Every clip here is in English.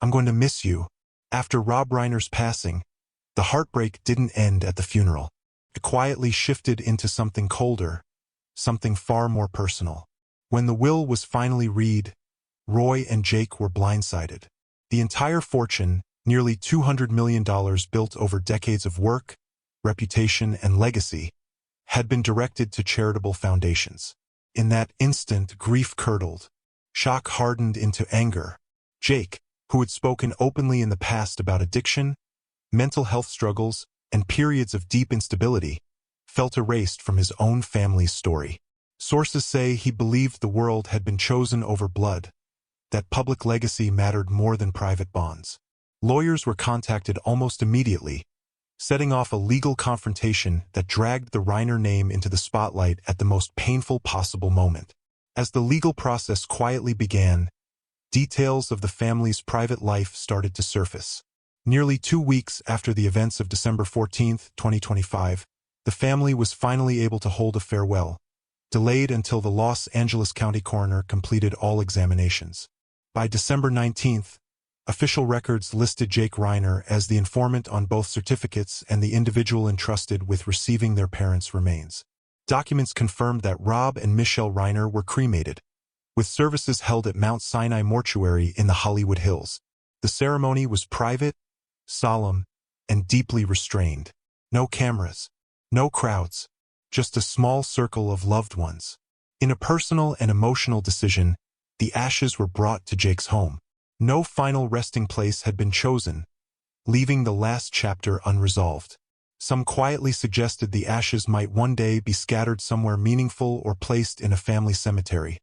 I'm going to miss you." After Rob Reiner's passing, the heartbreak didn't end at the funeral. It quietly shifted into something colder, something far more personal. When the will was finally read, Roy and Jake were blindsided. The entire fortune, nearly $200 million built over decades of work, reputation, and legacy, had been directed to charitable foundations. In that instant, grief curdled. Shock hardened into anger. Jake, who had spoken openly in the past about addiction, mental health struggles, and periods of deep instability, felt erased from his own family's story. Sources say he believed the world had been chosen over blood, that public legacy mattered more than private bonds. Lawyers were contacted almost immediately, setting off a legal confrontation that dragged the Reiner name into the spotlight at the most painful possible moment. As the legal process quietly began, details of the family's private life started to surface. Nearly 2 weeks after the events of December 14, 2025, the family was finally able to hold a farewell, delayed until the Los Angeles County coroner completed all examinations. By December 19th, official records listed Jake Reiner as the informant on both certificates and the individual entrusted with receiving their parents' remains. Documents confirmed that Rob and Michelle Reiner were cremated, with services held at Mount Sinai Mortuary in the Hollywood Hills. The ceremony was private, solemn, and deeply restrained. No cameras, no crowds, just a small circle of loved ones. In a personal and emotional decision, the ashes were brought to Jake's home. No final resting place had been chosen, leaving the last chapter unresolved. Some quietly suggested the ashes might one day be scattered somewhere meaningful or placed in a family cemetery.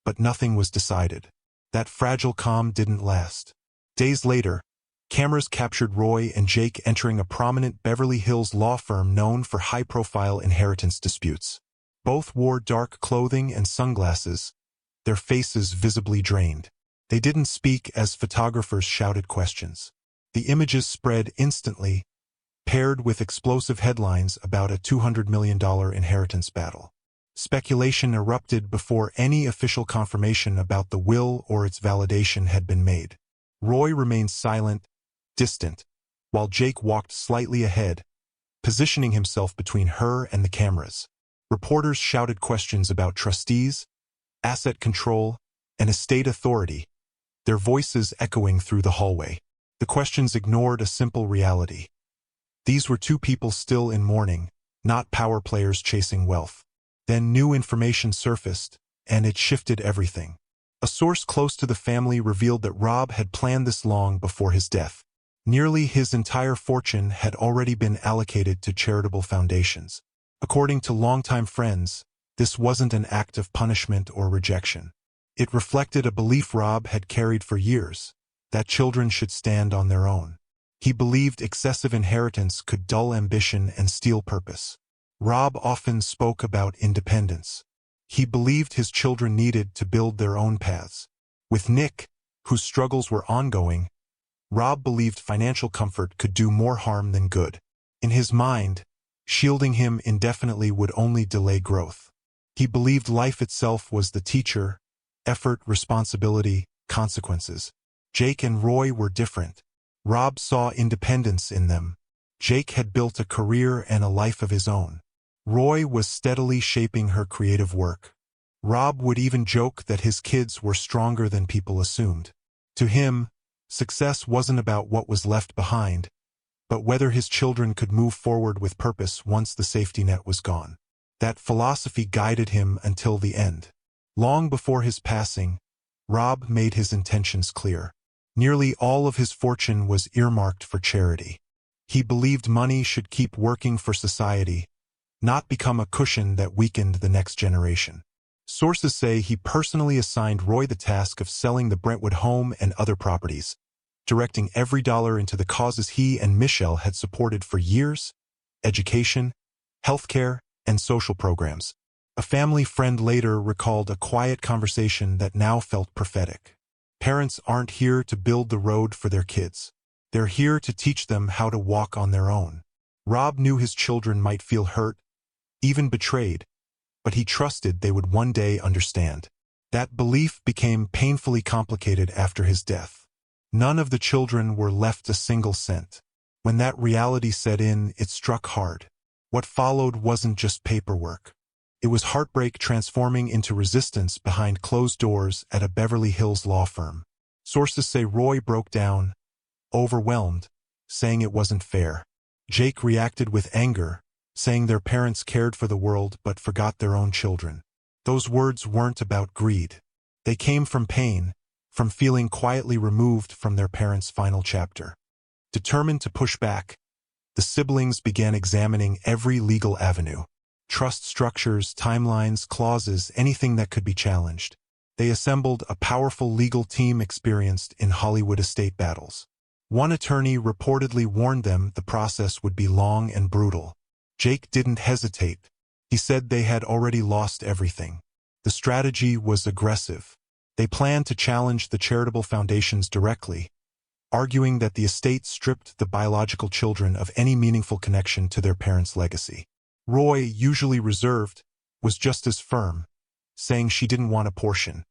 But nothing was decided. That fragile calm didn't last. Days later, cameras captured Roy and Jake entering a prominent Beverly Hills law firm known for high-profile inheritance disputes. Both wore dark clothing and sunglasses, their faces visibly drained. They didn't speak as photographers shouted questions. The images spread instantly, paired with explosive headlines about a $200 million inheritance battle. Speculation erupted before any official confirmation about the will or its validation had been made. Roy remained silent, distant, while Jake walked slightly ahead, positioning himself between her and the cameras. Reporters shouted questions about trustees, asset control, and estate authority, their voices echoing through the hallway. The questions ignored a simple reality. These were two people still in mourning, not power players chasing wealth. Then new information surfaced, and it shifted everything. A source close to the family revealed that Rob had planned this long before his death. Nearly his entire fortune had already been allocated to charitable foundations. According to longtime friends, this wasn't an act of punishment or rejection. It reflected a belief Rob had carried for years, that children should stand on their own. He believed excessive inheritance could dull ambition and steal purpose. Rob often spoke about independence. He believed his children needed to build their own paths. With Nick, whose struggles were ongoing, Rob believed financial comfort could do more harm than good. In his mind, shielding him indefinitely would only delay growth. He believed life itself was the teacher: effort, responsibility, consequences. Jake and Roy were different. Rob saw independence in them. Jake had built a career and a life of his own. Roy was steadily shaping her creative work. Rob would even joke that his kids were stronger than people assumed. To him, success wasn't about what was left behind, but whether his children could move forward with purpose once the safety net was gone. That philosophy guided him until the end. Long before his passing, Rob made his intentions clear. Nearly all of his fortune was earmarked for charity. He believed money should keep working for society, not become a cushion that weakened the next generation. Sources say he personally assigned Roy the task of selling the Brentwood home and other properties, directing every dollar into the causes he and Michelle had supported for years: education, healthcare, and social programs. A family friend later recalled a quiet conversation that now felt prophetic. Parents aren't here to build the road for their kids. They're here to teach them how to walk on their own. Rob knew his children might feel hurt, even betrayed, but he trusted they would one day understand. That belief became painfully complicated after his death. None of the children were left a single cent. When that reality set in, it struck hard. What followed wasn't just paperwork. It was heartbreak transforming into resistance behind closed doors at a Beverly Hills law firm. Sources say Roy broke down, overwhelmed, saying it wasn't fair. Jake reacted with anger, saying their parents cared for the world but forgot their own children. Those words weren't about greed. They came from pain, from feeling quietly removed from their parents' final chapter. Determined to push back, the siblings began examining every legal avenue. Trust structures, timelines, clauses, anything that could be challenged. They assembled a powerful legal team experienced in Hollywood estate battles. One attorney reportedly warned them the process would be long and brutal. Jake didn't hesitate. He said they had already lost everything. The strategy was aggressive. They planned to challenge the charitable foundations directly, arguing that the estate stripped the biological children of any meaningful connection to their parents' legacy. Roy, usually reserved, was just as firm, saying she didn't want a portion.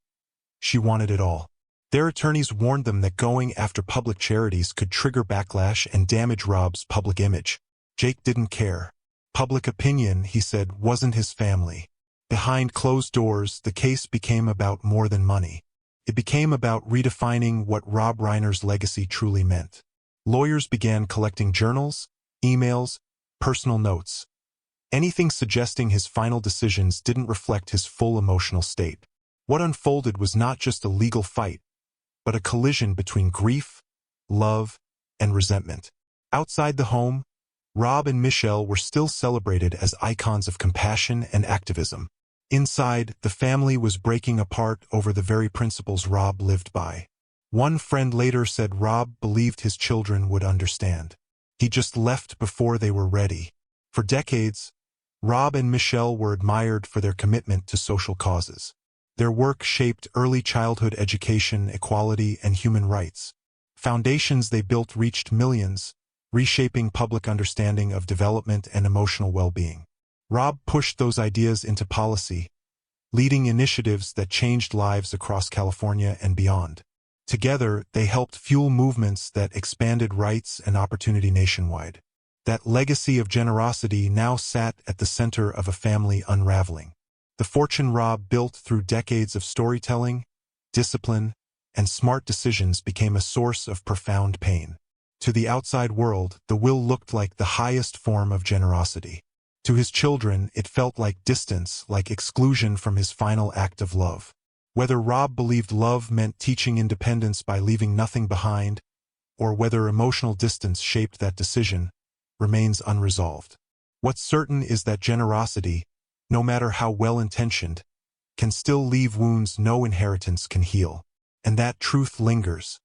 She wanted it all. Their attorneys warned them that going after public charities could trigger backlash and damage Rob's public image. Jake didn't care. Public opinion, he said, wasn't his family. Behind closed doors, the case became about more than money. It became about redefining what Rob Reiner's legacy truly meant. Lawyers began collecting journals, emails, personal notes. Anything suggesting his final decisions didn't reflect his full emotional state. What unfolded was not just a legal fight, but a collision between grief, love, and resentment. Outside the home, Rob and Michelle were still celebrated as icons of compassion and activism. Inside, the family was breaking apart over the very principles Rob lived by. One friend later said Rob believed his children would understand. He just left before they were ready. For decades, Rob and Michelle were admired for their commitment to social causes. Their work shaped early childhood education, equality, and human rights. Foundations they built reached millions, reshaping public understanding of development and emotional well-being. Rob pushed those ideas into policy, leading initiatives that changed lives across California and beyond. Together, they helped fuel movements that expanded rights and opportunity nationwide. That legacy of generosity now sat at the center of a family unraveling. The fortune Rob built through decades of storytelling, discipline, and smart decisions became a source of profound pain. To the outside world, the will looked like the highest form of generosity. To his children, it felt like distance, like exclusion from his final act of love. Whether Rob believed love meant teaching independence by leaving nothing behind, or whether emotional distance shaped that decision, remains unresolved. What's certain is that generosity, no matter how well-intentioned, can still leave wounds no inheritance can heal. And that truth lingers.